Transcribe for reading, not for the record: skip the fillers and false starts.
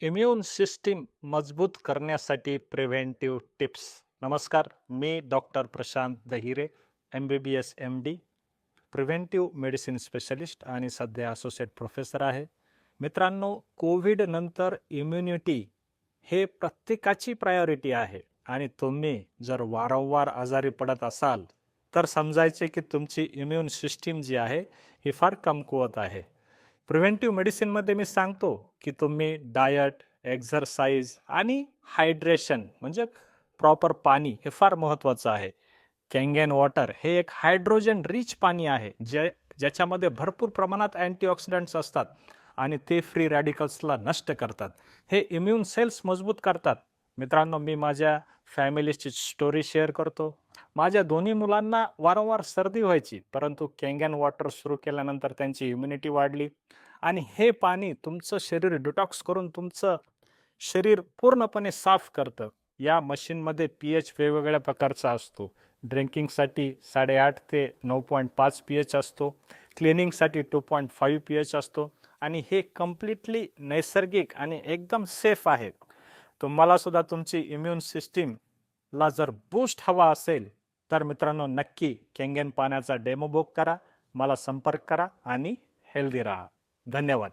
Immune system मजबूत करण्यासाठी preventive tips. नमस्कार, मी doctor Prashant Dahire, MBBS MD, preventive medicine specialist आणि सध्या असोसिएट प्रोफेसर आहे. मित्रांनो, कोविड नंतर इम्युनिटी हे प्रत्येकाची प्रायोरिटी आहे आणि तुम्ही जर वारंवार आजारी पडत असाल तर समजायचे की तुमची इम्युन सिस्टीम जी आहे ही फार कमकुवत आहे. प्रिव्हेंटिव्ह मेडिसिनमध्ये मी सांगतो की तुम्ही डायट, एक्झरसाइज आणि हायड्रेशन म्हणजे प्रॉपर पाणी हे फार महत्त्वाचं आहे. कँगन वॉटर हे एक हायड्रोजन रिच पाणी आहे ज्याच्यामध्ये भरपूर प्रमाणात अँटीऑक्सिडंट्स असतात आणि ते फ्री रॅडिकल्सला नष्ट करतात. हे इम्यून सेल्स मजबूत करतात. मित्रांनो, मी माझ्या फॅमिलीची स्टोरी शेअर करतो. माझ्या दोन्ही मुलांना वारंवार सर्दी व्हायची, परंतु कँगन वॉटर सुरू केल्यानंतर त्यांची इम्युनिटी वाढली आणि हे पाणी तुमचं शरीर डिटॉक्स करून तुमचं शरीर पूर्णपणे साफ करतं. या मशीनमध्ये pH वेगवेगळ्या प्रकारचा असतो. ड्रिंकिंगसाठी 8.5 ते 9.5 pH असतो. क्लिनिंगसाठी 2.5 pH असतो आणि हे कम्प्लिटली नैसर्गिक आणि एकदम सेफ आहे. तुम्हाला सुद्धा तुमची इम्यून सिस्टीमला जर बूस्ट हवा असेल तर मित्रांनो, नक्की कँगन पाण्याचा डेमो बुक करा, मला संपर्क करा आणि हेल्दी राहा. धन्यवाद.